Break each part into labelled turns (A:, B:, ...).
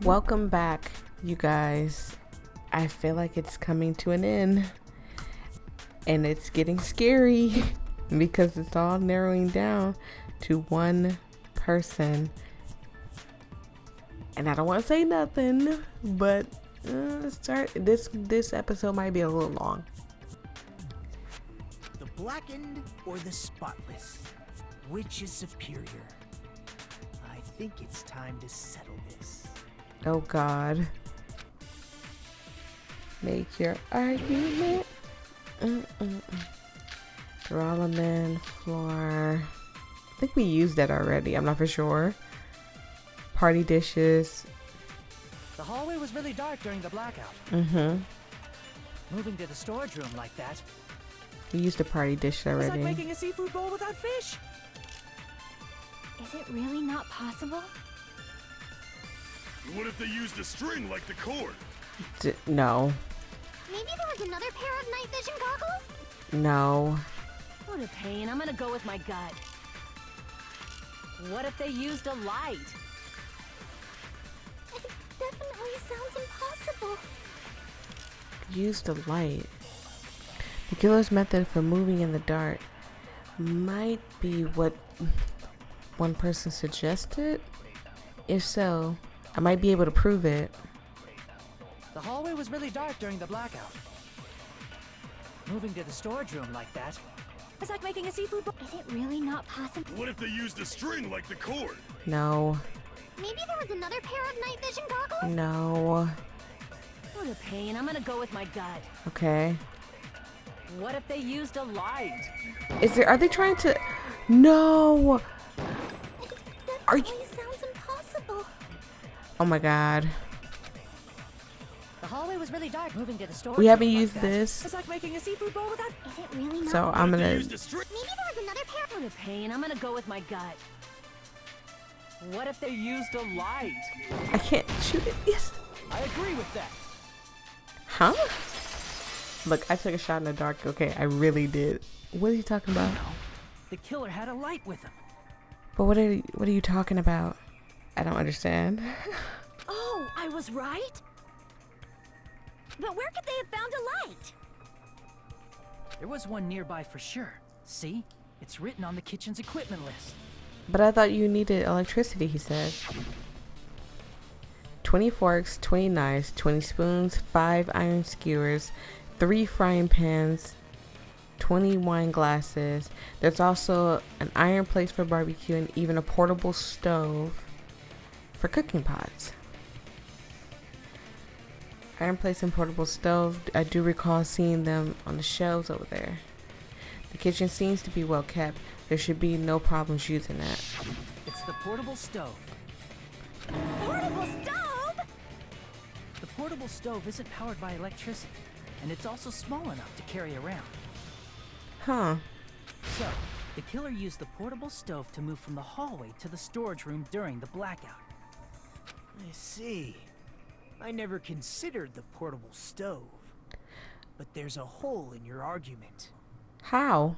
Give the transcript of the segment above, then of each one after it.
A: Welcome back, you guys. I feel like it's coming to an end and it's getting scary because it's all narrowing down to one person. And I don't want to say nothing, but this episode might be a little long.
B: The blackened or the spotless? Which is superior? I think it's time to settle this.
A: Oh God. Make your argument. Rollaman floor. I think we used that already. I'm not for sure. Party dishes.
B: The hallway was really dark during the blackout. Moving to the storage room like that.
A: We used a party dish already.
B: It's like making a seafood bowl without fish.
C: Is it really not possible?
D: What if they used a string like the cord?
A: No.
C: Maybe there was another pair of night vision goggles?
A: No.
E: What a pain. I'm gonna go with my gut. What if they used a light?
C: It definitely sounds impossible.
A: Used a light. The killer's method for moving in the dark might be what one person suggested. If so, I might be able to prove it.
B: The hallway was really dark during the blackout. Moving to the storage room like that.
E: It's like making a seafood bowl.
C: Is it really not possible?
D: What if they used a string like the cord?
A: No.
C: Maybe there was another pair of night vision goggles?
A: No.
E: What a pain. I'm gonna go with my gut.
A: Okay.
E: What if they used a light?
A: Are they trying to? No.
C: It
A: Are you?
C: definitely sounds impossible.
A: Oh my God.
B: The hallway was really dark. Moving to the storage
A: We haven't
B: room
A: used
B: like that.
A: this.
B: It's like making a seafood bowl without.
C: Is it really not?
A: So I'm
D: They
A: gonna.
D: used a string.
C: Maybe there was another pair.
E: What a pain. I'm gonna go with my gut. What if they used a light?
A: I can't shoot it. Yes.
B: I agree with that.
A: Huh? Look, I took a shot in the dark. Okay, I really did. What are you talking about?
B: The killer had a light with him.
A: But what are you talking about? I don't understand.
E: Oh, I was right? But where could they have found a light?
B: There was one nearby for sure. See? It's written on the kitchen's equipment list.
A: But I thought you needed electricity, he said. 20 forks, 20 knives, 20 spoons, 5 iron skewers, 3 frying pans, 20 wine glasses. There's also an iron plate for barbecue and even a portable stove for cooking pots. Iron plates and portable stove. I do recall seeing them on the shelves over there. The kitchen seems to be well kept. There should be no problems using that.
B: It's the portable stove.
E: Portable stove?
B: The portable stove isn't powered by electricity, and it's also small enough to carry around.
A: Huh.
B: So, the killer used the portable stove to move from the hallway to the storage room during the blackout. I see. I never considered the portable stove. But there's a hole in your argument.
A: How?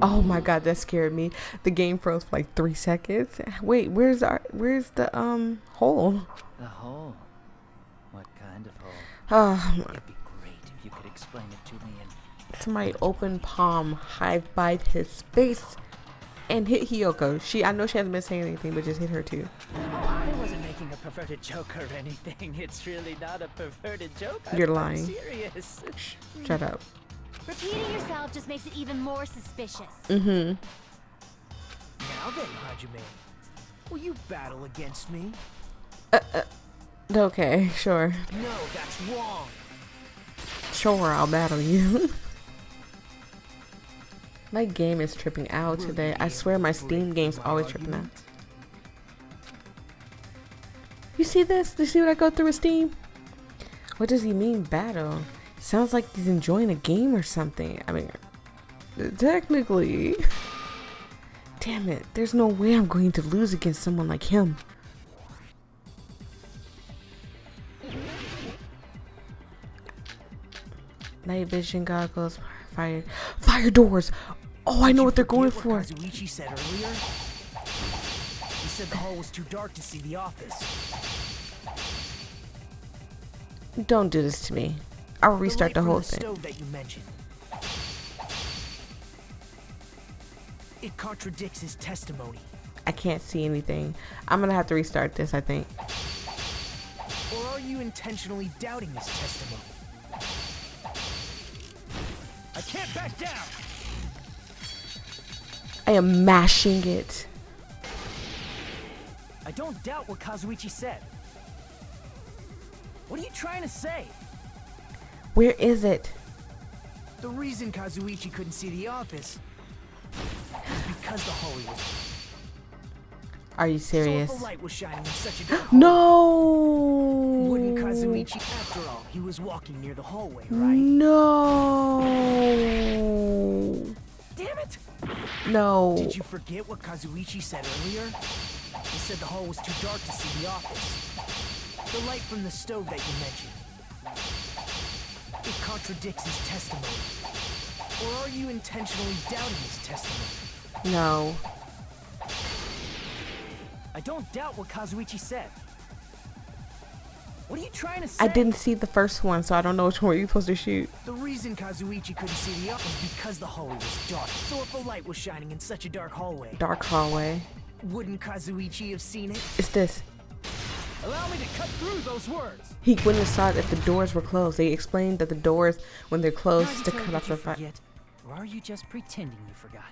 A: Oh my God, that scared me. The game froze for like 3 seconds. Wait, where's the hole?
B: The hole? What kind of hole?
A: Oh,
B: It'd be great if you could explain it to me in
A: somebody open palm, high five his face, and hit Hiyoko. I know she hasn't been saying anything, but just hit her too.
B: I wasn't making a perverted joke or anything. It's really not a perverted joke.
A: You're
B: I'm
A: lying.
B: serious.
A: Shut up.
C: Repeating yourself just makes it even more suspicious.
B: Now then, Hajime, will you battle against me?
A: Okay, sure.
B: No, that's wrong.
A: Sure, I'll battle you. My game is tripping out today. I swear my Steam game's always tripping out. You see this? Do you see what I go through with Steam? What does he mean, battle? Sounds like he's enjoying a game or something. I mean, technically. Damn it. There's no way I'm going to lose against someone like him. Night vision goggles, fire doors. Oh, I know what they're going for.
B: Kazuichi said earlier? He said the hall was too dark to see the office.
A: Don't do this to me. I'll restart the
B: light
A: whole
B: from the
A: thing.
B: stove that you mentioned. It contradicts his testimony.
A: I can't see anything. I'm gonna have to restart this, I think.
B: Or are you intentionally doubting his testimony? I can't back down!
A: I am mashing it.
B: I don't doubt what Kazuichi said. What are you trying to say?
A: Where is it?
B: The reason Kazuichi couldn't see the office was because the hallway was...
A: Are you serious?
B: So if a light was shining in such a dark
A: No!
B: wouldn't Kazuichi... After all, he was walking near the hallway, right?
A: No!
B: Damn it!
A: No.
B: Did you forget what Kazuichi said earlier? He said the hall was too dark to see the office. The light from the stove that you mentioned. It contradicts his testimony. Or are you intentionally doubting his testimony?
A: No.
B: I don't doubt what Kazuichi said. What are you trying to say?
A: I didn't see the first one, so I don't know which one you're supposed to shoot.
B: The reason Kazuichi couldn't see the office was because the hallway was dark. So if a light was shining in such a dark hallway,
A: Dark hallway.
B: wouldn't Kazuichi have seen it?
A: It's this.
B: Allow me to cut through those words.
A: He wouldn't have saw it if the doors were closed. They explained that the doors, when they're closed, to cut off the fire.
B: Or are you just pretending you forgot?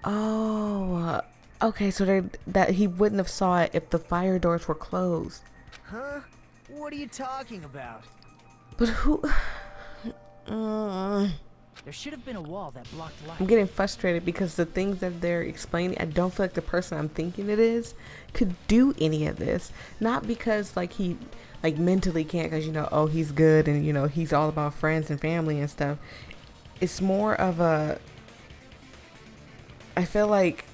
A: Oh, okay. So that he wouldn't have saw it if the fire doors were closed.
B: Huh? What are you talking about?
A: But who?
B: There should have been a wall that blocked light.
A: I'm getting frustrated because the things that they're explaining, I don't feel like the person I'm thinking it is could do any of this. Not because like he like mentally can't, because you know, oh, he's good and you know he's all about friends and family and stuff. It's more of a, I feel like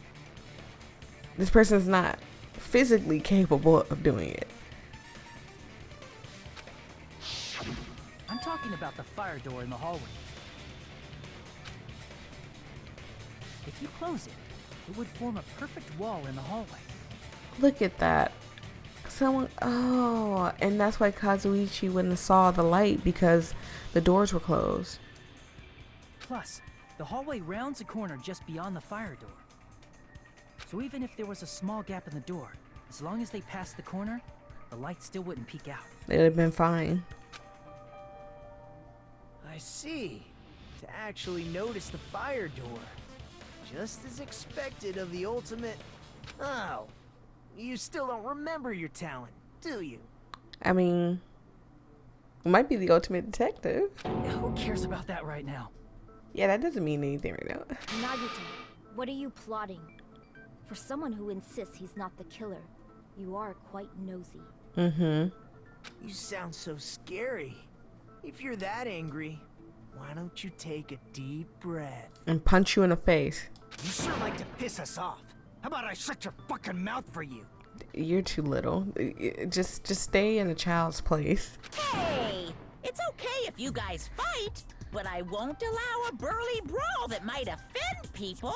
A: this person's not physically capable of doing it.
B: I'm talking about the fire door in the hallway. If you close it, it would form a perfect wall in the hallway.
A: Look at that. Someone, oh, and that's why Kazuichi wouldn't have saw the light, because the doors were closed.
B: Plus, the hallway rounds a corner just beyond the fire door. So even if there was a small gap in the door, as long as they passed the corner, the light still wouldn't peek out.
A: They'd have been fine.
B: I see. To actually notice the fire door. Just as expected of the ultimate... Oh, you still don't remember your talent, do you?
A: I mean, might be the ultimate detective.
B: Who cares about that right now?
A: Yeah, that doesn't mean anything right now.
C: Nagito, what are you plotting? For someone who insists he's not the killer, you are quite nosy.
A: Mm-hmm.
B: You sound so scary. If you're that angry, why don't you take a deep breath?
A: And punch you in the face.
B: You sure like to piss us off. How about I shut your fucking mouth for you?
A: You're too little. Just stay in a child's place.
F: Hey, it's okay if you guys fight, but I won't allow a burly brawl that might offend people.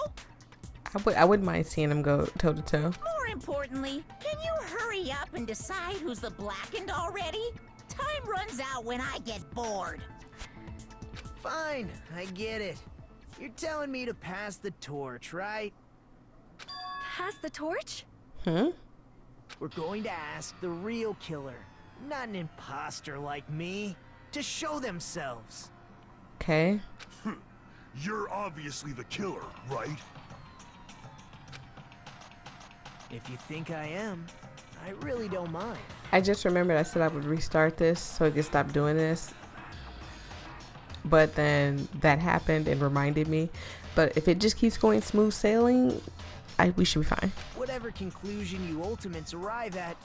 A: I wouldn't mind seeing him go toe to toe.
F: More importantly, can you hurry up and decide who's the blackened already? Time runs out when I get bored.
B: Fine, I get it. You're telling me to pass the torch, right?
C: Pass the torch?
A: Hmm?
B: We're going to ask the real killer, not an imposter like me, to show themselves.
A: Okay.
D: You're obviously the killer, right?
B: If you think I am, I really don't mind.
A: I just remembered I said I would restart this so I could stop doing this. But then that happened and reminded me. But if it just keeps going smooth sailing, we should be fine.
B: Whatever conclusion you ultimates arrive at,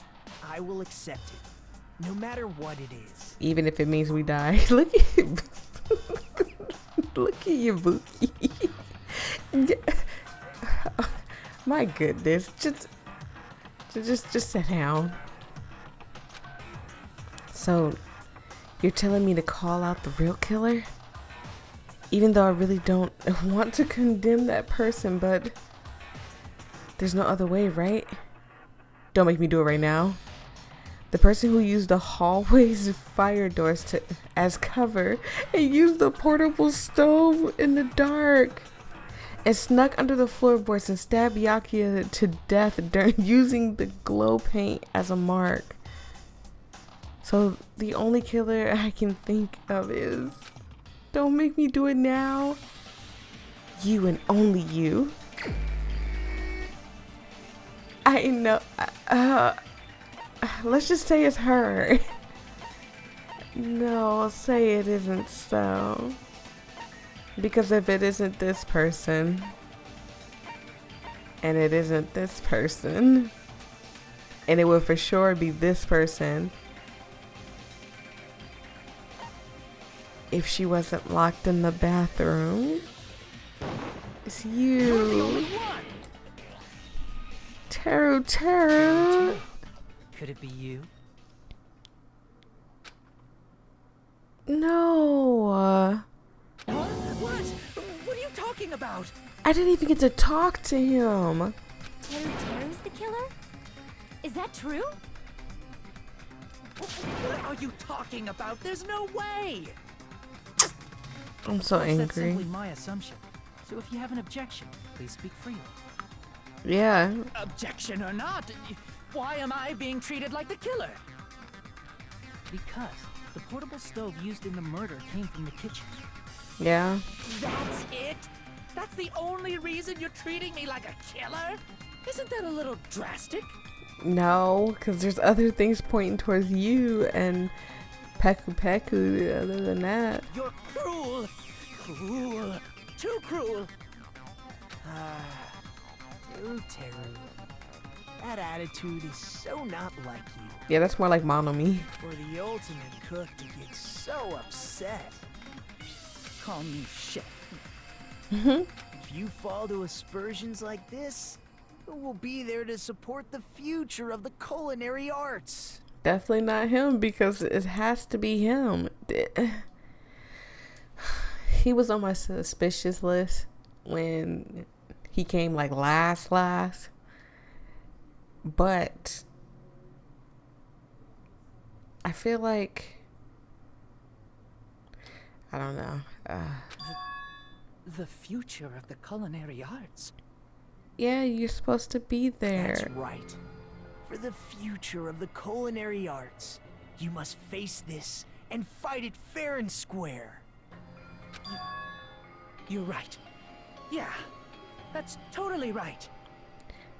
B: I will accept it. No matter what it is.
A: Even if it means we die. Look at you. Look at you, Bookie. My goodness. Just sit down. So, you're telling me to call out the real killer? Even though I really don't want to condemn that person, but there's no other way, right? Don't make me do it right now. The person who used the hallway's fire doors as cover and used the portable stove in the dark and snuck under the floorboards and stabbed Byakuya to death during using the glow paint as a mark. So the only killer I can think of is, don't make me do it now. You and only you. I know. Let's just say it's her. No, say it isn't so. Because if it isn't this person, and it isn't this person, and it will for sure be this person, if she wasn't locked in the bathroom, it's you. Teru.
B: Could it be you?
A: No.
B: What? What are you talking about?
A: I didn't even get to talk to him.
C: Teru's the killer? Is that true?
B: What are you talking about? There's no way!
A: I'm so
B: That's
A: angry.
B: simply my assumption. So if you have an objection, please speak freely.
A: Yeah.
B: Objection or not, why am I being treated like the killer? Because the portable stove used in the murder came from the kitchen.
A: Yeah.
B: That's it? That's the only reason you're treating me like a killer? Isn't that a little drastic?
A: No, because there's other things pointing towards you and Peku other than that.
B: You're cruel! Cruel! Too cruel! Ooh, Teru. That attitude is so not like you.
A: Yeah, that's more like Monomi.
B: For the ultimate cook to get so upset. Call me chef. If you fall to aspersions like this, who will be there to support the future of the culinary arts?
A: Definitely not him, because it has to be him. He was on my suspicious list when he came like last. But I feel like, I don't know.
B: The future of the culinary arts?
A: Yeah, you're supposed to be there.
B: That's right. For the future of the culinary arts, you must face this and fight it fair and square. You're right. Yeah, that's totally right.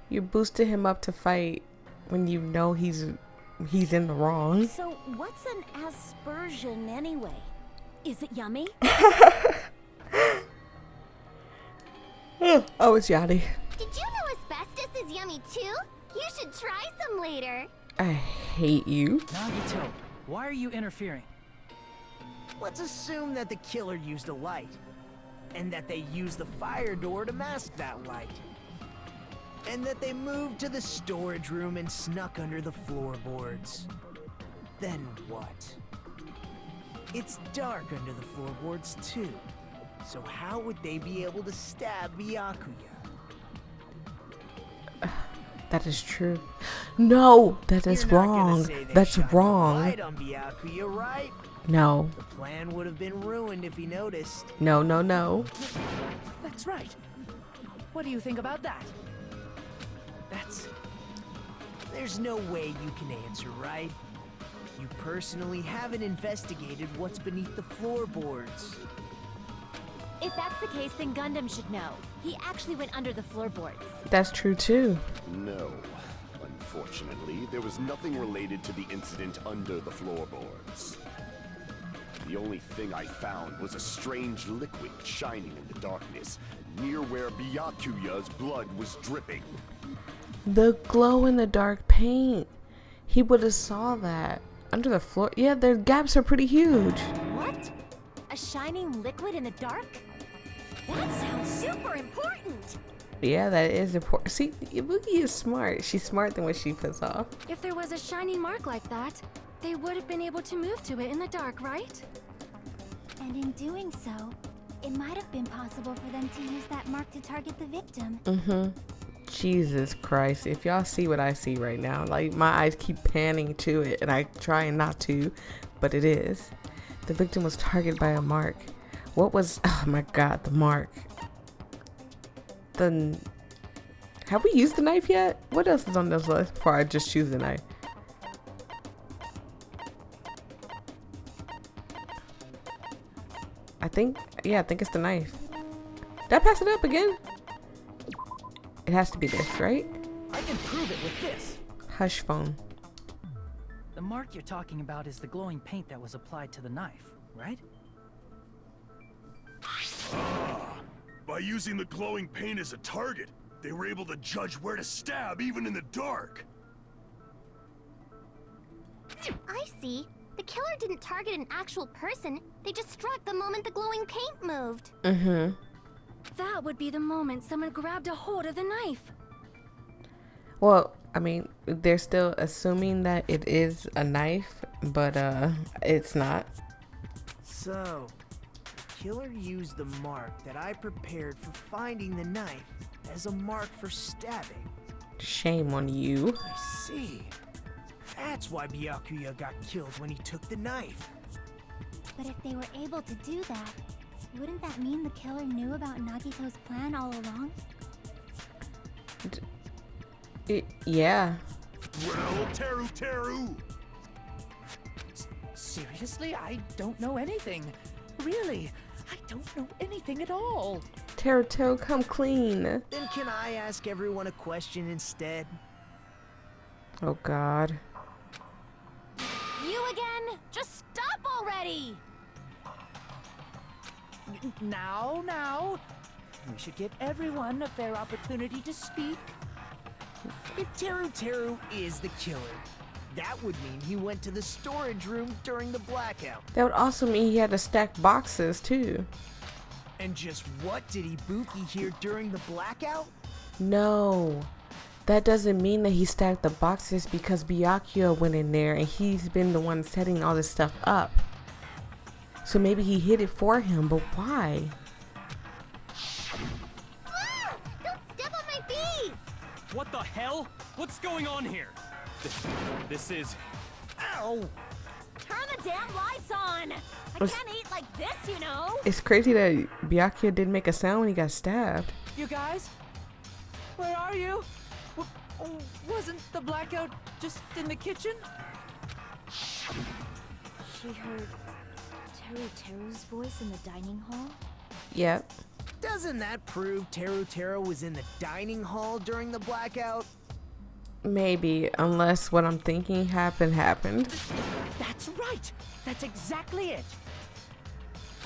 A: You boosted him up to fight when you know he's in the wrong.
C: So what's an aspersion anyway? Is it yummy?
A: Oh, it's Yachty.
E: Did you know asbestos is yummy too? You should try some later.
A: I hate you.
B: Nagito, why are you interfering? Let's assume that the killer used a light, and that they used the fire door to mask that light. And that they moved to the storage room and snuck under the floorboards. Then what? It's dark under the floorboards too. So how would they be able to stab Byakuya?
A: That is true. No, that is
B: You're not gonna
A: wrong.
B: say they
A: That's
B: shined a
A: wrong.
B: light on Byakuya, right?
A: No.
B: The plan would have been ruined if he noticed.
A: No.
B: That's right. What do you think about that? There's no way you can answer, right? You personally haven't investigated what's beneath the floorboards.
C: If that's the case, then Gundam should know. He actually went under the floorboards.
A: That's true too.
G: No. Unfortunately, there was nothing related to the incident under the floorboards. The only thing I found was a strange liquid shining in the darkness, near where Byakuya's blood was dripping.
A: The glow in the dark paint. He would have saw that. Under the floor. Yeah, the gaps are pretty huge.
C: What? A shining liquid in the dark? That sounds super important.
A: Yeah, that is important. See, Ibuki is smart. She's smart than what she puts off.
H: If there was a shiny mark like that, they would have been able to move to it in the dark, right?
E: And in doing so, it might have been possible for them to use that mark to target the victim.
A: Jesus Christ. If y'all see what I see right now, like my eyes keep panning to it and I try not to, but it is. The victim was targeted by a mark. What was, oh my God, the mark. Have we used the knife yet? What else is on this list before I just choose the knife? I think it's the knife. Did I pass it up again? It has to be this, right?
B: I can prove it with this.
A: Hush phone.
B: The mark you're talking about is the glowing paint that was applied to the knife, right?
D: By using the glowing paint as a target, they were able to judge where to stab even in the dark.
E: I see. The killer didn't target an actual person. They just struck the moment the glowing paint moved.
A: Mm-hmm.
H: That would be the moment someone grabbed a hold of the knife.
A: Well, I mean, they're still assuming that it is a knife, but it's not.
B: So, the killer used the mark that I prepared for finding the knife as a mark for stabbing.
A: Shame on you.
B: I see. That's why Byakuya got killed when he took the knife.
E: But if they were able to do that, wouldn't that mean the killer knew about Nagito's plan all along?
A: Yeah.
D: Well, Teru!
B: Seriously? I don't know anything. Really, I don't know anything at all.
A: Teru, come clean.
B: Then can I ask everyone a question instead?
A: Oh God.
E: You again? Just stop already!
B: Now. We should give everyone a fair opportunity to speak. If Teru is the killer, that would mean he went to the storage room during the blackout.
A: That would also mean he had to stack boxes too.
B: And just what did Ibuki hear during the blackout?
A: No. That doesn't mean that he stacked the boxes because Byakuya went in there and he's been the one setting all this stuff up. So maybe he hid it for him, but why?
E: Ah! Don't step on my feet!
I: What the hell? What's going on here? This is...
B: Ow!
E: Turn the damn lights on! I can't eat like this, you know!
A: It's crazy that Byakuya didn't make a sound when he got stabbed.
B: You guys? Where are you? Wasn't the blackout just in the kitchen?
C: She heard Teru's voice in the dining hall?
A: Yep.
B: Doesn't that prove Teru was in the dining hall during the blackout?
A: Maybe, unless what I'm thinking happened.
B: That's right! That's exactly it!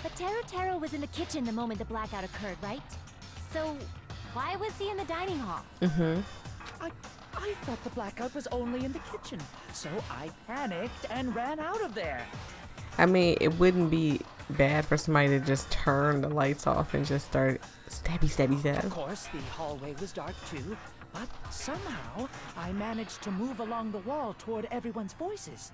C: But Teru was in the kitchen the moment the blackout occurred, right? So, why was he in the dining hall?
A: Mm-hmm.
B: I thought the blackout was only in the kitchen, so I panicked and ran out of there.
A: I mean, it wouldn't be bad for somebody to just turn the lights off and just start stab.
B: Of course, the hallway was dark too, but somehow I managed to move along the wall toward everyone's voices.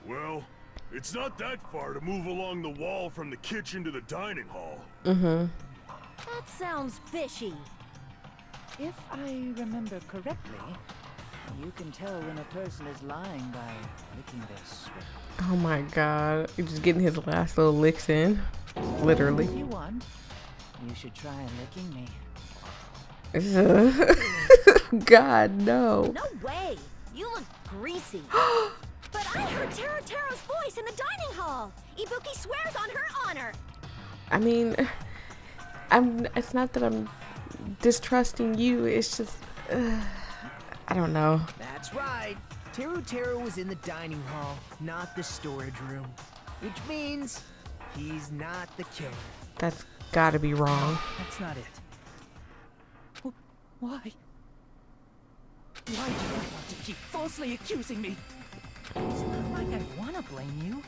D: Well, it's not that far to move along the wall from the kitchen to the dining hall.
A: Mm-hmm.
C: That sounds fishy.
B: If I remember correctly, you can tell when a person is lying by licking their sweat.
A: Oh my God. He's just getting his last little licks in. Literally.
B: If you want, you should try licking me.
A: God, no.
C: No way! You look greasy.
E: But I heard Teru's voice in the dining hall! Ibuki swears on her honor!
A: I mean, it's not that I'm distrusting you, it's just, I don't know.
B: That's right. Teru was in the dining hall, not the storage room. Which means he's not the killer.
A: That's gotta be wrong.
B: That's not it. Why? Why do you want to keep falsely accusing me? It's not like I want to blame you.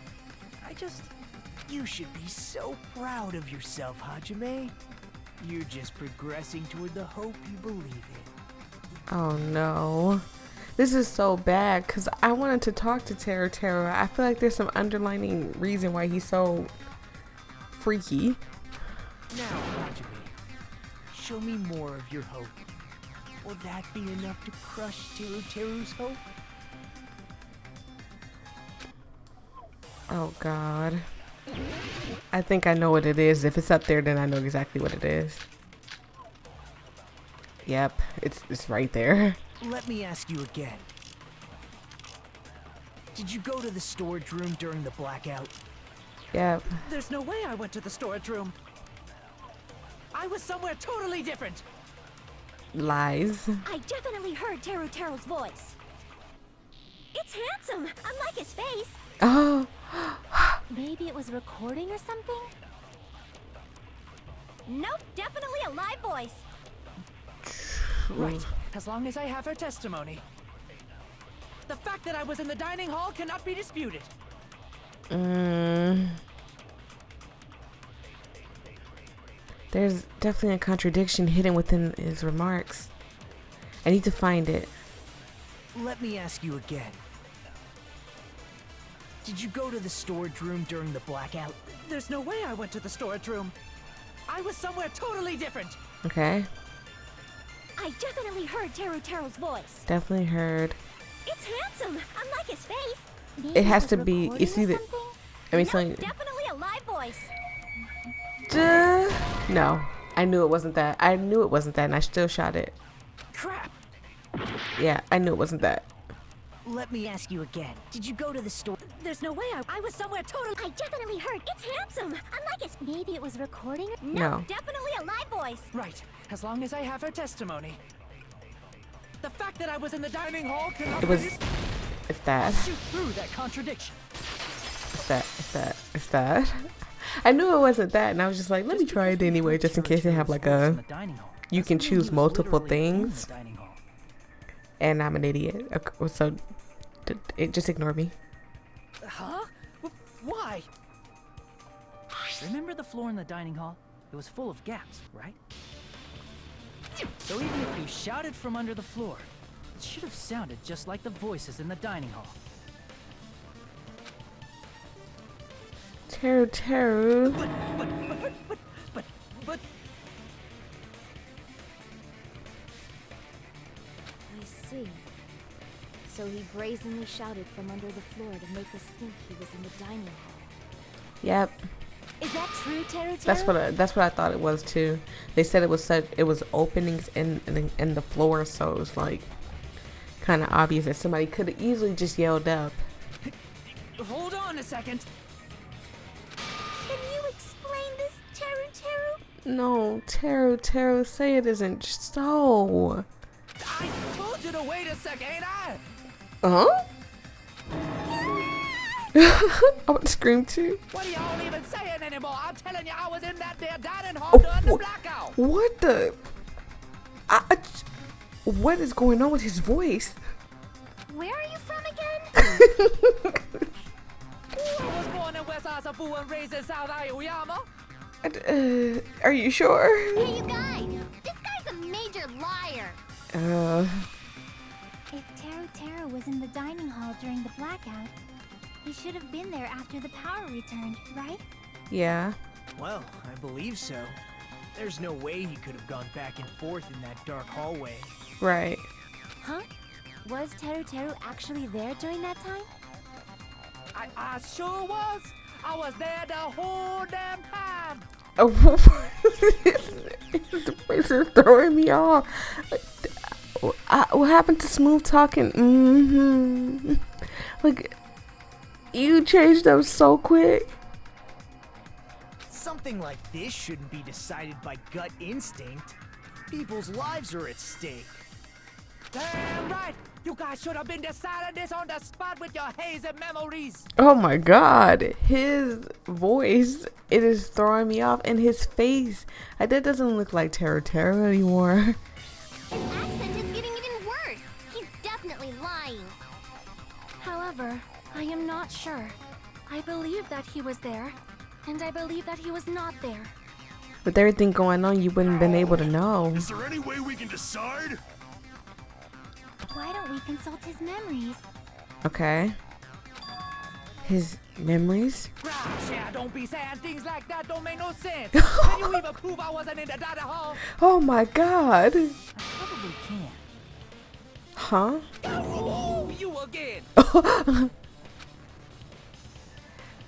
B: You should be so proud of yourself, Hajime. You're just progressing toward the hope you believe in.
A: Oh no. This is so bad because I wanted to talk to Teru. I feel like there's some underlining reason why he's so freaky.
B: Now, Hajime, show me more of your hope. Will that be enough to crush Teru's hope?
A: Oh God. I think I know what it is. If it's up there, then I know exactly what it is. Yep, it's right there.
B: Let me ask you again. Did you go to the storage room during the blackout?
A: Yep.
B: There's no way I went to the storage room. I was somewhere totally different.
A: Lies.
C: I definitely heard Teru's voice. It's handsome, unlike his face.
A: Oh.
C: Maybe it was recording or something? Nope, definitely a live voice.
B: Right, as long as I have her testimony. The fact that I was in the dining hall cannot be disputed.
A: There's definitely a contradiction hidden within his remarks. I need to find it.
B: Let me ask you again. Did you go to the storage room during the blackout? There's no way I went to the storage room. I was somewhere totally different.
A: Okay.
C: I definitely heard Teru's voice.
A: Definitely heard.
C: It's handsome, unlike his face.
A: It has to be. It's either. I mean,
C: nope, definitely a live voice.
A: No, I knew it wasn't that. I knew it wasn't that, and I still shot it.
B: Crap.
C: Yeah, I knew it wasn't that.
B: Let me ask you again. Did you go to the store?
C: There's no way I was somewhere totally. I definitely heard. It's handsome, unlike his. Maybe it was recording.
A: No.
C: Definitely a live voice.
B: Right, as long as I have her testimony. The fact that I was in the dining hall cannot
A: It was.
B: be
A: It's that.
B: shoot through that contradiction.
A: It's that. I knew it wasn't that, and I was just like, let me try it anyway, just in case they have like a. You can choose multiple things. And I'm an idiot. Okay, so, just ignore me.
B: Huh? Why?
J: Remember the floor in the dining hall? It was full of gaps, right? So even if you shouted from under the floor, it should have sounded just like the voices in the dining hall.
A: Teru.
B: But.
C: I see. So he brazenly shouted from under the floor to make us think he was in the dining hall.
A: Yep.
C: Is that true, Teru?
A: That's what I thought it was too. They said it was openings in the floor, so it was like kind of obvious that somebody could have easily just yelled up.
B: Hold on a second.
C: Can you explain this, Teru?
A: No, Teru, say it isn't so.
B: I told you to wait a second, ain't I?
A: Huh? I would scream too.
B: What are y'all even saying anymore? I'm telling you, I was in that there dining hall during the blackout.
A: What the? What is going on with his voice?
E: Where are you from again?
B: I was born in West Asafu and raised in South Aoyama.
A: Are you sure?
E: Hey, you guys! This guy's a major liar!
C: If Teru was in the dining hall during the blackout, he should have been there after the power returned, right?
A: Yeah.
B: Well, I believe so. There's no way he could have gone back and forth in that dark hallway.
A: Right.
C: Huh? Was Teru actually there during that time?
B: I sure was. I was there the whole damn time.
A: Oh, the voice is throwing me off. What happened to smooth talking? Like, you changed up so quick.
B: Something like this shouldn't be decided by gut instinct. People's lives are at stake. Damn right! You guys should have been deciding this on the spot with your hazy memories.
A: Oh my god. His voice, it is throwing me off. And his face. That doesn't look like Teru anymore.
E: His accent is getting even worse. He's definitely lying.
H: However, I am not sure. I believe that he was there, and I believe that he was not there.
A: With everything going on, you wouldn't have been able to know.
D: Is there any way we can decide?
C: Why don't we consult his memories?
A: Okay. His memories?
J: Don't be saying things like that. Don't make no sense. Can you even prove I wasn't in the dining hall?
A: Oh my god.
J: I probably can.
A: Huh?
J: Oh, you again.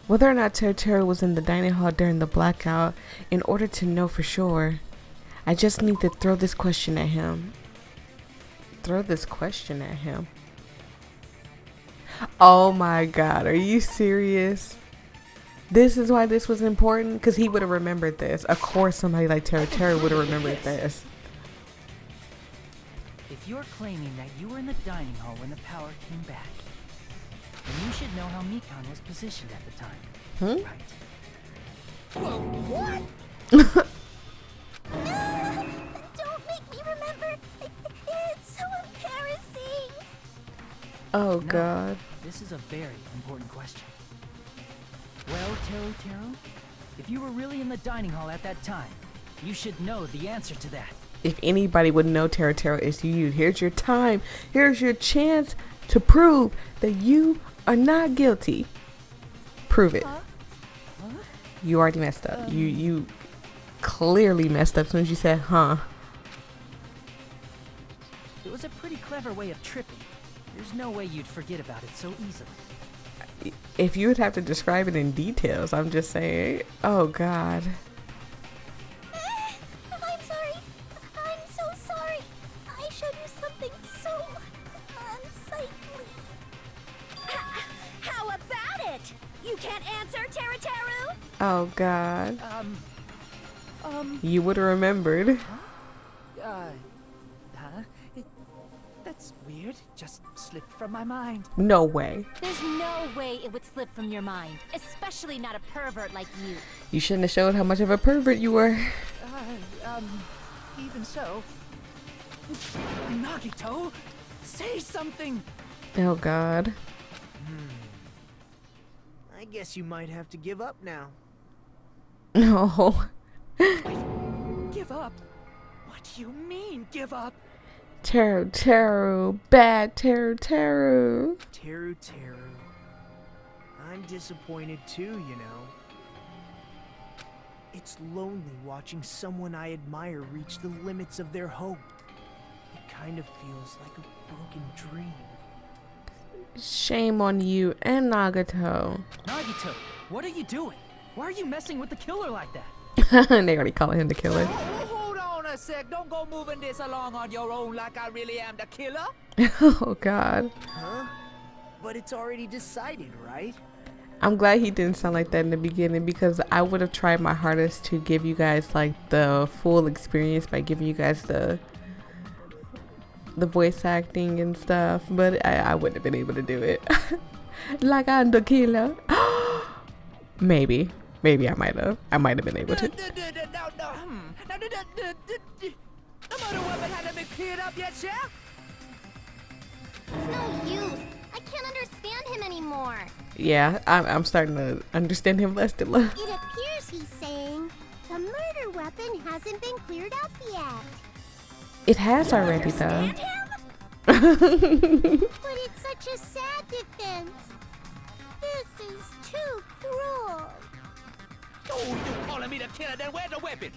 A: Whether or not Teru was in the dining hall during the blackout, in order to know for sure, I just need to throw this question at him. Throw this question at him. Oh my god, are you serious? This is why this was important? Because he would have remembered this. Of course somebody like Teru would have remembered this.
J: If you're claiming that you were in the dining hall when the power came back, then you should know how Mikan was positioned at the time. Right?
E: Whoa, what? Don't make me remember. It's so embarrassing.
A: Oh
J: No,
A: god.
J: This is a very important question. Well, Teru, if you were really in the dining hall at that time, you should know the answer to that.
A: If anybody would know Teru, it's you. Here's your time. Here's your chance to prove that you are not guilty. Prove it. You already messed up. You clearly messed up as soon as you said, huh.
J: It was a pretty clever way of tripping. There's no way you'd forget about it so easily.
A: If you would have to describe it in details, I'm just saying. Oh god.
E: I'm sorry. I'm so sorry. I showed you something so unsightly. How about it? You can't answer, Teru?
A: Oh god. You would have remembered.
J: Huh? That's weird. Just slipped from my mind.
A: No way.
C: There's no way it would slip from your mind, especially not a pervert like you.
A: You shouldn't have showed how much of a pervert you were.
J: Even so. Nagito, say something.
A: Oh god.
B: I guess you might have to give up now.
A: No.
J: Give up? What do you mean, give up?
A: Teru. Bad Teru.
B: Teru. I'm disappointed too, you know. It's lonely watching someone I admire reach the limits of their hope. It kind of feels like a broken dream.
A: Shame on you and Nagito.
J: Nagito, what are you doing? Why are you messing with the killer like that?
A: They already calling him the killer.
J: Hold on a sec. Don't go moving this along on your own like I really am the killer.
A: Oh god.
B: Huh? But it's already decided, right?
A: I'm glad he didn't sound like that in the beginning, because I would have tried my hardest to give you guys like the full experience by giving you guys the voice acting and stuff, but I wouldn't have been able to do it. Like I'm the killer. Maybe I might have been able to.
J: The murder weapon hasn't been cleared up yet, Chef?
E: It's no use. I can't understand him anymore.
A: Yeah, I'm starting to understand him less and less.
E: It appears he's saying the murder weapon hasn't been cleared up yet.
A: It has already though.
E: But it's such a sad defense. This is too cruel.
J: Oh, you calling me the killer? Then where's the weapon?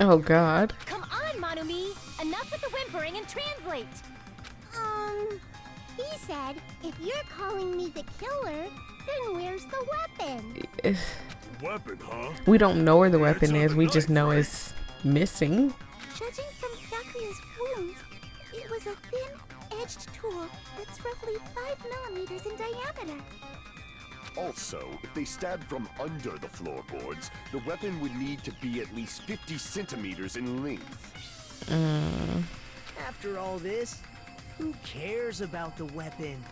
A: Oh god.
C: Come on, Manumi. Enough with the whimpering and translate.
E: He said, if you're calling me the killer, then where's the weapon?
D: Weapon, huh?
A: We don't know where the
D: Yeah, it's
A: weapon
D: on
A: is.
D: the
A: We just
D: knife,
A: know
D: right?
A: it's missing.
E: Judging from Byakuya's wounds, it was a thin-edged tool that's roughly 5 millimeters in diameter.
G: Also, if they stabbed from under the floorboards, the weapon would need to be at least 50 centimeters in length.
B: After all this, who cares about the weapon?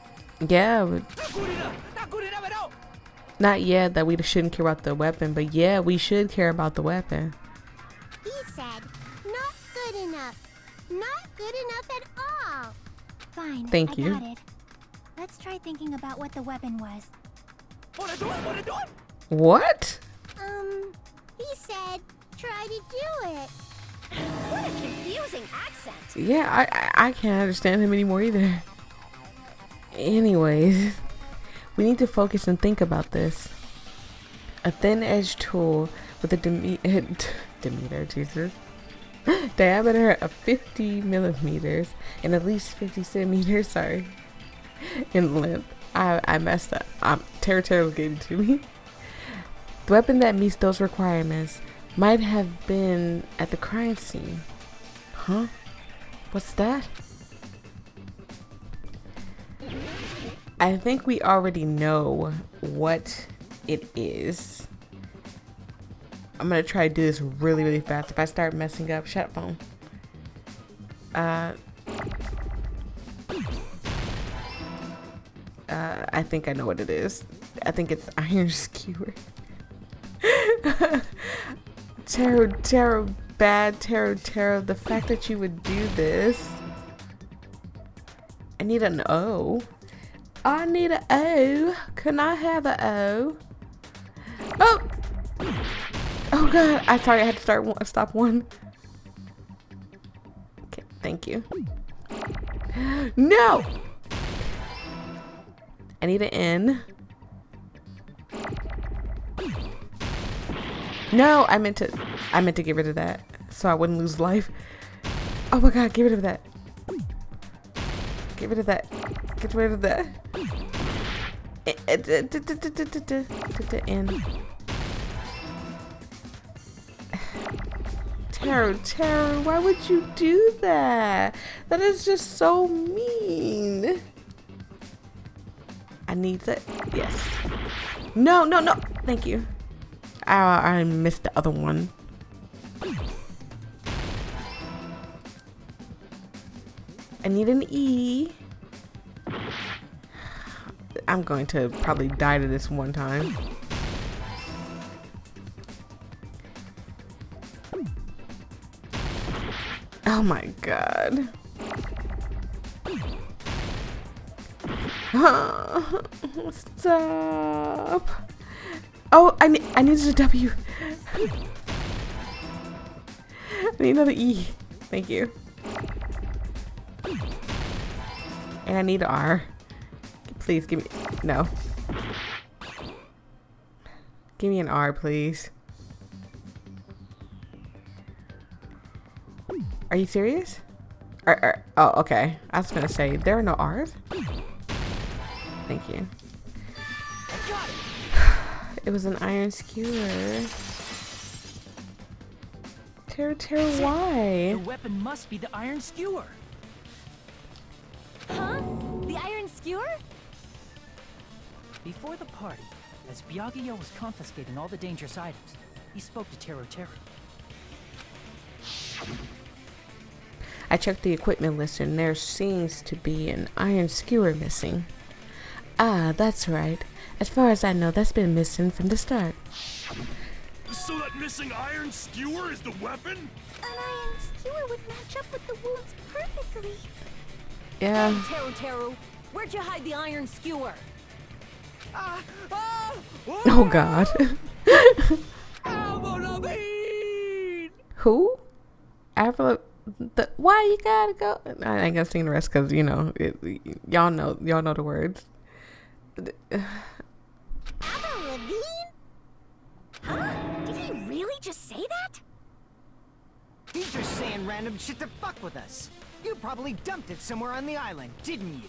A: Yeah, but
J: Not good enough. Not good enough at all.
A: not yet that we shouldn't care about the weapon, but yeah, we should care about the weapon.
E: He said, not good enough. Not good enough at all.
H: Fine.
A: Thank you.
H: I got it. Let's try thinking about what the weapon was.
J: Wanna do it? Wanna do it?
A: What?
E: He said, try to do it.
C: What a confusing accent.
A: Yeah, I can't understand him anymore either. Anyways, We need to focus and think about this. A thin-edged tool with a diameter of 50 millimeters and at least 50 centimeters, sorry, in length. I messed up. Terror was getting to me. The weapon that meets those requirements might have been at the crime scene. Huh? What's that? I think we already know what it is. I'm gonna try to do this really fast. If I start messing up, shut up, phone. I think I know what it is. I think it's iron skewer. Tarot, bad tarot. The fact that you would do this. I need an O. I need an O. Can I have an O? Oh! Oh god, I'm sorry, I had to stop one. Okay, thank you. No! I need an N. No, I meant to get rid of that so I wouldn't lose life. Oh my god, get rid of that. Get rid of that. Get rid of that. N. Tarot, why would you do that? That is just so mean. I need that. Yes. No. Thank you. I missed the other one. I need an E. I'm going to probably die to this one time. Oh my god. Stop. Oh, I needed a W. I need another E. Thank you. And I need an R. Please give me, no. Give me an R, please. Are you serious? Oh, okay. I was gonna say, there are no R's? Thank you. It was an iron skewer. Tarot, why?
J: The weapon must be the iron skewer.
C: Huh? The iron skewer?
J: Before the party, as Byakuya was confiscating all the dangerous items, he spoke to Tero.
A: I checked the equipment list and there seems to be an iron skewer missing. Ah, that's right. As far as I know, that's been missing from the start.
D: So that missing iron skewer is the weapon?
E: An iron skewer would match up with the wounds perfectly.
A: Yeah.
C: Hey, Tero, where'd you hide the iron skewer?
A: Oh god. Who? Avril. Why you gotta go? I ain't gonna sing the rest because you know y'all know the words.
C: Huh? Did he really just say that?
B: He's just saying random shit to fuck with us. You probably dumped it somewhere on the island, didn't you?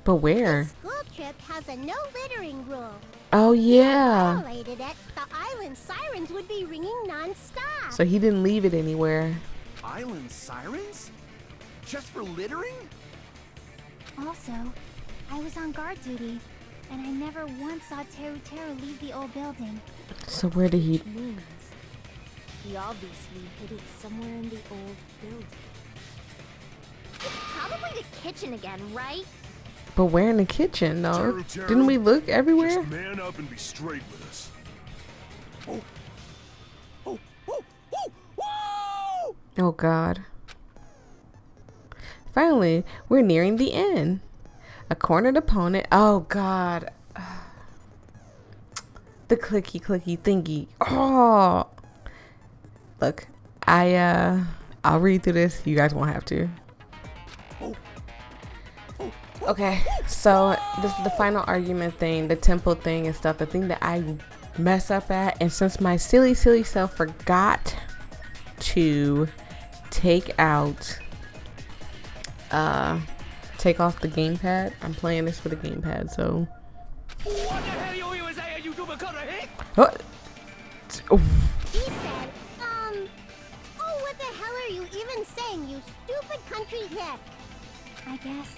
A: But where?
E: The school trip has a no littering rule.
A: Oh yeah.
E: If you violated it, the island sirens would be ringing non-stop.
A: So he didn't leave it anywhere.
D: Island sirens? Just for littering?
E: Also, I was on guard duty, and I never once saw Tero leave the old building.
A: So where did he?
C: Means he obviously hid it somewhere in the old building.
E: It's probably the kitchen again, right?
A: But where in the kitchen, though?
D: Tero,
A: Didn't we look everywhere?
D: Just man up and be straight with us.
A: Oh god. Finally, we're nearing the end. A cornered opponent. Oh god. The clicky thingy. Oh. Look, I'll read through this. You guys won't have to. Okay, so this is the final argument thing, the temple thing and stuff, the thing that I mess up at. And since my silly self forgot to take off the gamepad, I'm playing this with a gamepad, so. What?
E: He said, oh, what the hell are you even saying, you stupid country hick?
C: I guess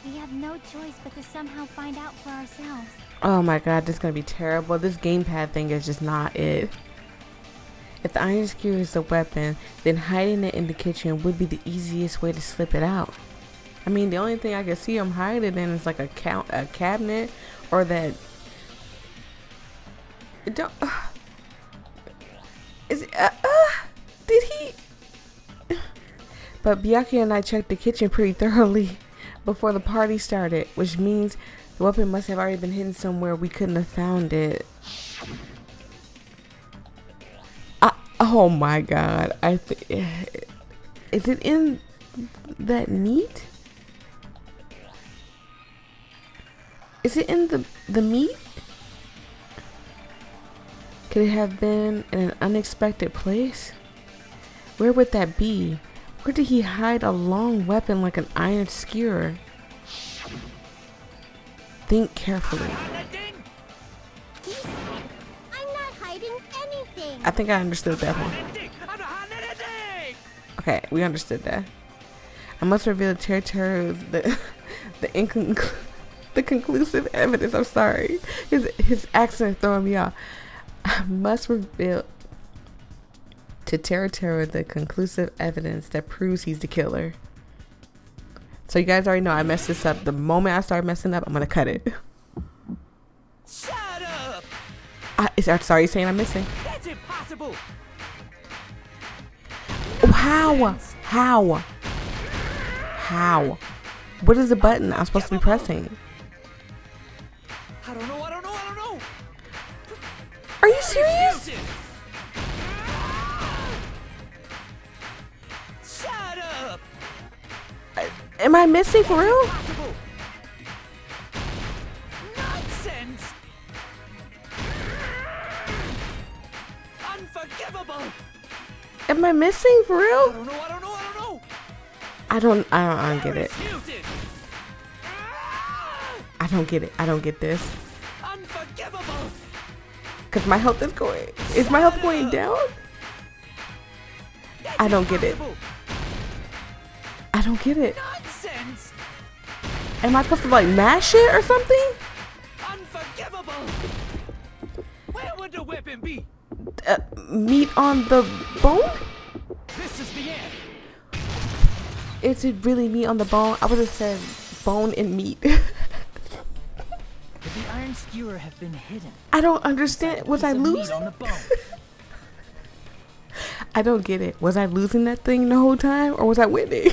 C: we have no choice but to somehow find out for ourselves.
A: Oh my god, this is gonna be terrible. This gamepad thing is just not it. If the iron skewer is the weapon, then hiding it in the kitchen would be the easiest way to slip it out. I mean, the only thing I can see him hiding in is like a cabinet or that. Don't. Did he? But Byakuya and I checked the kitchen pretty thoroughly before the party started, which means the weapon must have already been hidden somewhere. We couldn't have found it. Oh my god! Is it in that meat? Is it in the meat? Could it have been in an unexpected place? Where would that be? Where did he hide a long weapon like an iron skewer? Think carefully.
E: I'm not hiding anything.
A: I think I understood that one. Okay, we understood that. I must reveal the conclusive evidence. I'm sorry. His accent throwing me off. I must reveal to Tera the conclusive evidence that proves he's the killer. So you guys already know I messed this up. The moment I start messing up, I'm gonna cut it.
B: Shut up!
A: Sorry, you're saying I'm missing.
B: That's impossible.
A: How? What is the button I'm supposed to be pressing?
B: I don't know.
A: Are you serious?
B: Shut up!
A: Am I missing for real?
B: Nonsense! Unforgivable!
A: Am I missing for real?
B: I don't know.
A: I don't get it. I don't get it. I don't get this.
B: Unforgivable!
A: Cause my health is going. Is my health going down? I don't get it. I don't get it.
B: Nonsense!
A: Am I supposed to like mash it or something?
B: Unforgivable! Where would the weapon be?
A: Meat on the bone?
B: This is the end.
A: Is it really meat on the bone? I would have said bone and meat.
J: Could the iron skewer have been hidden?
A: I don't understand. Was I losing?
J: On the bone?
A: I don't get it. Was I losing that thing the whole time, or was I winning?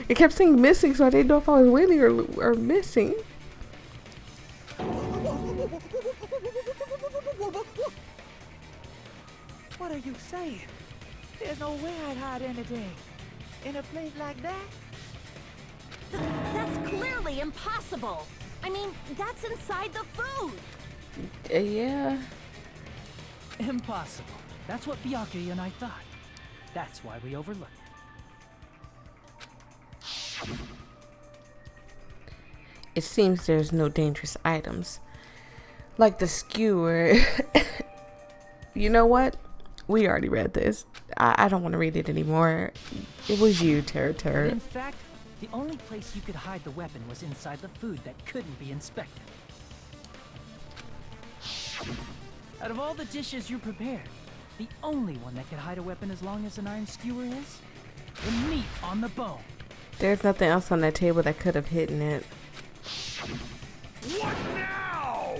A: It kept saying missing, so I didn't know if I was winning or missing.
B: What are you saying? There's no way I'd hide anything in a place like that.
C: That's clearly impossible. I mean, that's inside the food.
A: Yeah.
J: Impossible. That's what Byakuya and I thought. That's why we overlooked it.
A: It seems there's no dangerous items. Like the skewer. You know what? We already read this. I don't want to read it anymore. It was you, Tera.
J: In fact, the only place you could hide the weapon was inside the food that couldn't be inspected. Out of all the dishes you prepared, the only one that could hide a weapon as long as an iron skewer is the meat on the bone.
A: There's nothing else on that table that could have hidden it.
D: What now?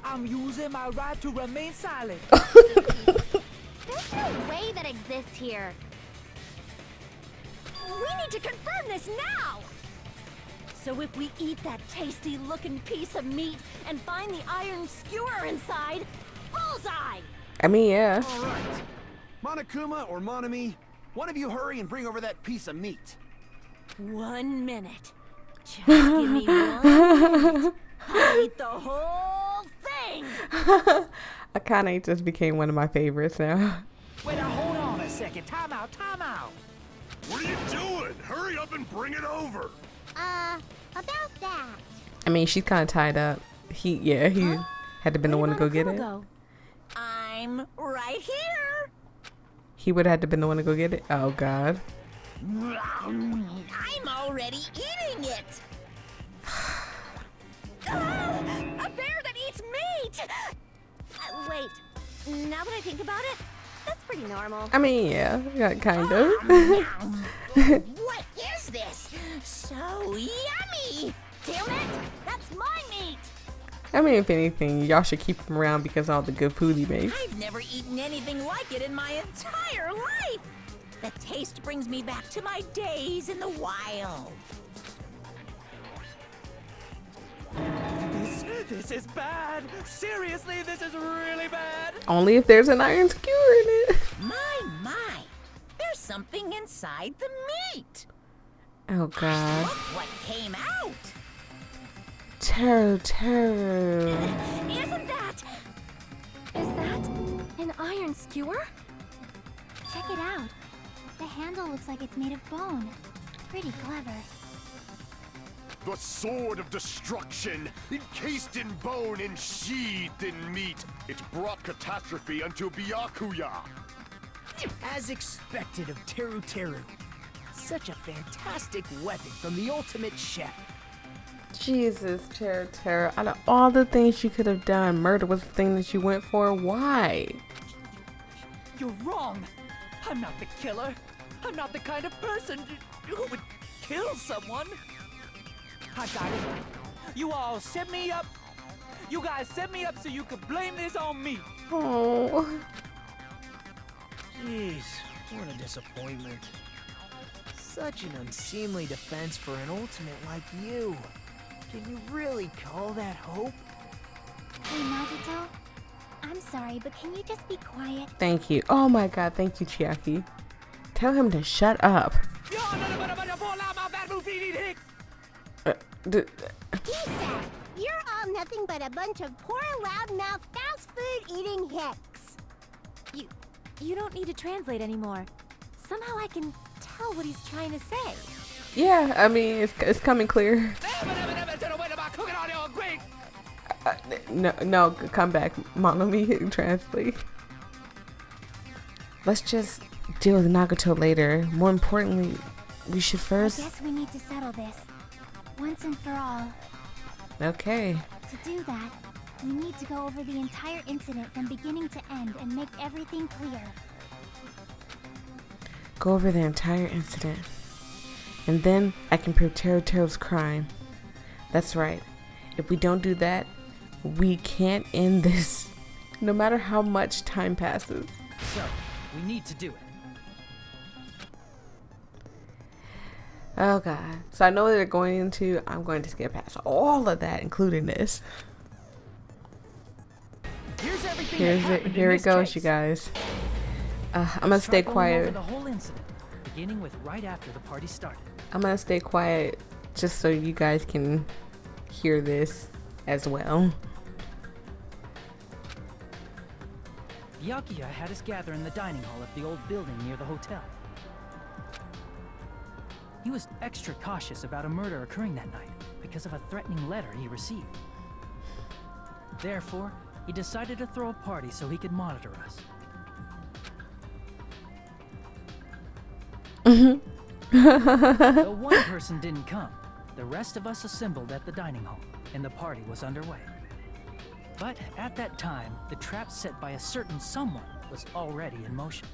B: I'm using my right to remain silent.
C: There's no way that exists here. We need to confirm this now! So if we eat that tasty-looking piece of meat and find the iron skewer inside, bullseye!
A: I mean, yeah.
K: All right. Monokuma or Monami, one of you hurry and bring over that piece of meat.
C: 1 minute. Just give me 1 minute. I'll eat the whole thing.
A: Akane just became one of my favorites now.
B: Wait, now hold on a second. Time out, time out.
D: What are you doing? Hurry up and bring it over.
E: About that.
A: I mean, she's kind of tied up. He had to been the one to go get it.
F: I'm right here.
A: He would have had to been the one to go get it. Oh God.
F: I'm already eating it.
C: A bear that eats meat! Wait, now that I think about it, that's pretty normal.
A: I mean, yeah, kind of.
F: What is this? So yummy!
C: Damn it! That's my meat!
A: I mean, if anything, y'all should keep him around because of all the good food he makes.
F: I've never eaten anything like it in my entire life. The taste brings me back to my days in the wild.
B: This is bad. Seriously, this is really bad.
A: Only if there's an iron skewer in it.
F: My. There's something inside the meat.
A: Oh God.
F: Look what came out.
A: Teru.
C: Isn't that?
H: Is that an iron skewer?
E: Check it out. The handle looks like it's made of bone. Pretty clever.
G: The sword of destruction, encased in bone and sheathed in meat. It brought catastrophe unto Byakuya.
B: As expected of Teru. Such a fantastic weapon from the ultimate chef.
A: Jesus, Teru. Out of all the things you could have done, murder was the thing that you went for. Why?
B: You're wrong. I'm not the killer. I'm not the kind of person who would kill someone. I got it. You all set me up. You guys set me up so you could blame this on me.
A: Oh.
B: Jeez, what a disappointment. Such an unseemly defense for an ultimate like you. Can you really call that hope?
E: Hey, Nagito. I'm sorry, but can you just be quiet?
A: Thank you. Oh my God, thank you, Chiaki. Tell him to shut up.
E: Isa, you're all nothing but a bunch of poor, loudmouth, fast food eating hicks.
C: You don't need to translate anymore. Somehow I can tell what he's trying to say.
A: Yeah, I mean, it's coming clear. No, come back. Mom, let me translate. Let's just deal with Nagato later. More importantly, we should first...
E: I guess we need to settle this. Once and for all.
A: Okay.
E: To do that, we need to go over the entire incident from beginning to end and make everything clear.
A: Go over the entire incident. And then I can prove Teru's crime. That's right. If we don't do that, we can't end this, no matter how much time passes.
J: So, we need to do it.
A: Oh God. So I know what they're going into. I'm going to skip past all of that, including this.
J: Here's everything
A: Here it goes, you guys. I'm gonna stay quiet.
J: Over the whole incident, beginning with right after the party started.
A: I'm gonna stay quiet just so you guys can hear this as well.
J: Byakuya had us gather in the dining hall of the old building near the hotel. He was extra cautious about a murder occurring that night because of a threatening letter he received. Therefore, he decided to throw a party so he could monitor us. Though one person didn't come, the rest of us assembled at the dining hall, and the party was underway. But at that time, the trap set by a certain someone was already in motion.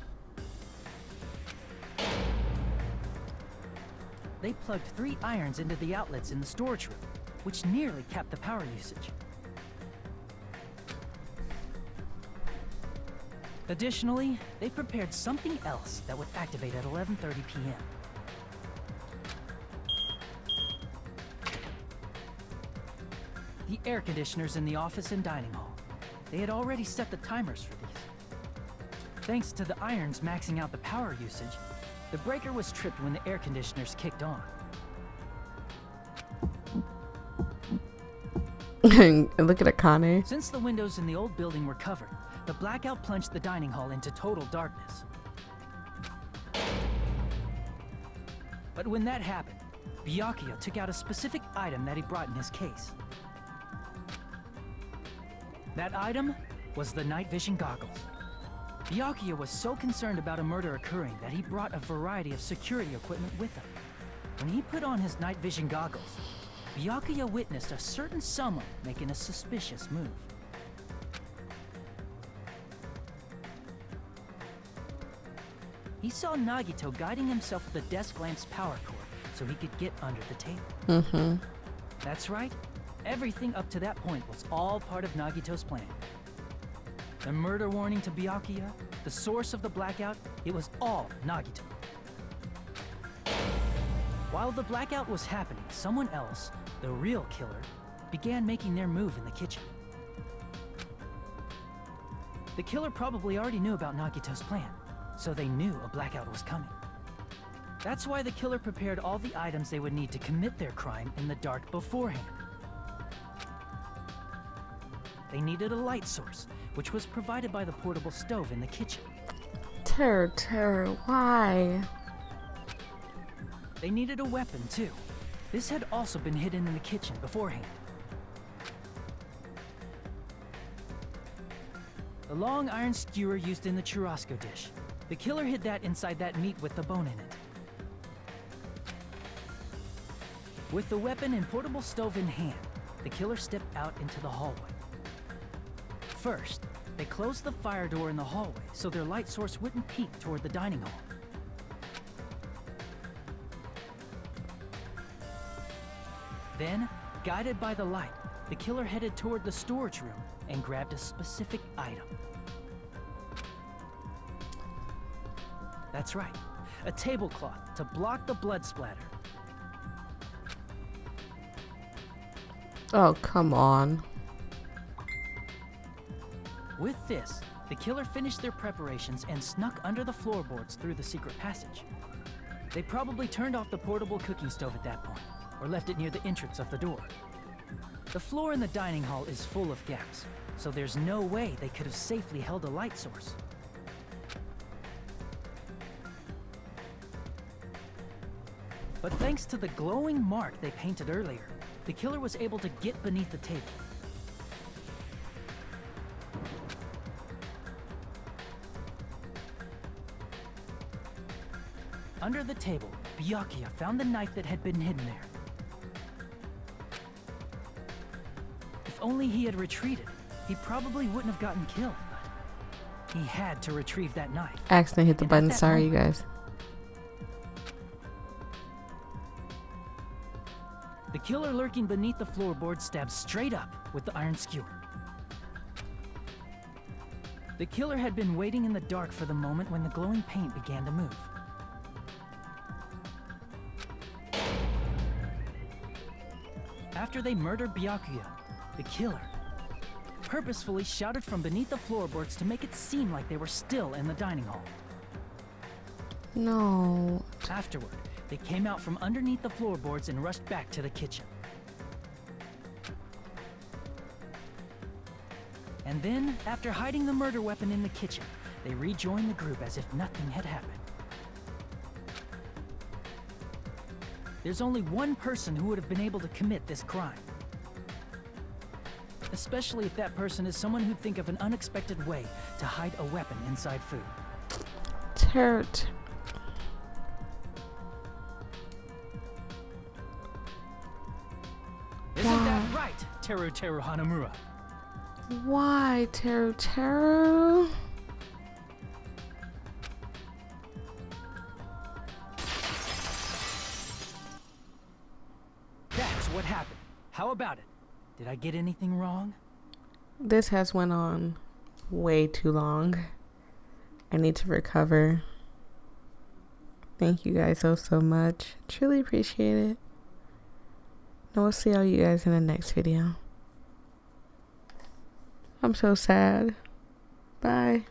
J: They plugged 3 irons into the outlets in the storage room, which nearly capped the power usage. Additionally, they prepared something else that would activate at 11:30 p.m. The air conditioners in the office and dining hall. They had already set the timers for these. Thanks to the irons maxing out the power usage, the breaker was tripped when the air conditioners kicked on.
A: Look at Akane.
J: Since the windows in the old building were covered, the blackout plunged the dining hall into total darkness. But when that happened, Byakuya took out a specific item that he brought in his case. That item was the night vision goggles. Byakuya was so concerned about a murder occurring that he brought a variety of security equipment with him. When he put on his night vision goggles, Byakuya witnessed a certain someone making a suspicious move. He saw Nagito guiding himself with the desk lamp's power cord so he could get under the table. That's right. Everything up to that point was all part of Nagito's plan. The murder warning to Byakuya, the source of the blackout, it was all Nagito. While the blackout was happening, someone else, the real killer, began making their move in the kitchen. The killer probably already knew about Nagito's plan, so they knew a blackout was coming. That's why the killer prepared all the items they would need to commit their crime in the dark beforehand. They needed a light source, which was provided by the portable stove in the kitchen.
A: Terror, why?
J: They needed a weapon, too. This had also been hidden in the kitchen beforehand. The long iron skewer used in the churrasco dish. The killer hid that inside that meat with the bone in it. With the weapon and portable stove in hand, the killer stepped out into the hallway. First, they closed the fire door in the hallway so their light source wouldn't peek toward the dining hall. Then, guided by the light, the killer headed toward the storage room and grabbed a specific item. That's right, a tablecloth to block the blood splatter.
A: Oh, come on.
J: With this, the killer finished their preparations and snuck under the floorboards through the secret passage. They probably turned off the portable cooking stove at that point, or left it near the entrance of the door. The floor in the dining hall is full of gaps, so there's no way they could have safely held a light source. But thanks to the glowing mark they painted earlier, the killer was able to get beneath the table. Under the table, Byakuya found the knife that had been hidden there. If only he had retreated, he probably wouldn't have gotten killed, but he had to retrieve that knife.
A: Accidentally hit the button. Sorry, you guys.
J: The killer lurking beneath the floorboard stabbed straight up with the iron skewer. The killer had been waiting in the dark for the moment when the glowing paint began to move. After they murdered Byakuya, the killer purposefully shouted from beneath the floorboards to make it seem like they were still in the dining hall.
A: No.
J: Afterward, they came out from underneath the floorboards and rushed back to the kitchen. And then, after hiding the murder weapon in the kitchen, they rejoined the group as if nothing had happened. There's only one person who would have been able to commit this crime. Especially if that person is someone who'd think of an unexpected way to hide a weapon inside food.
A: Terror.
J: Isn't that right, Teru Hanamura?
A: Why, Teru?
J: That's what happened. How about it? Did I get anything wrong?
A: This has went on way too long. I need to recover. Thank you guys so much. Truly appreciate it. And we'll see all you guys in the next video. I'm so sad. Bye.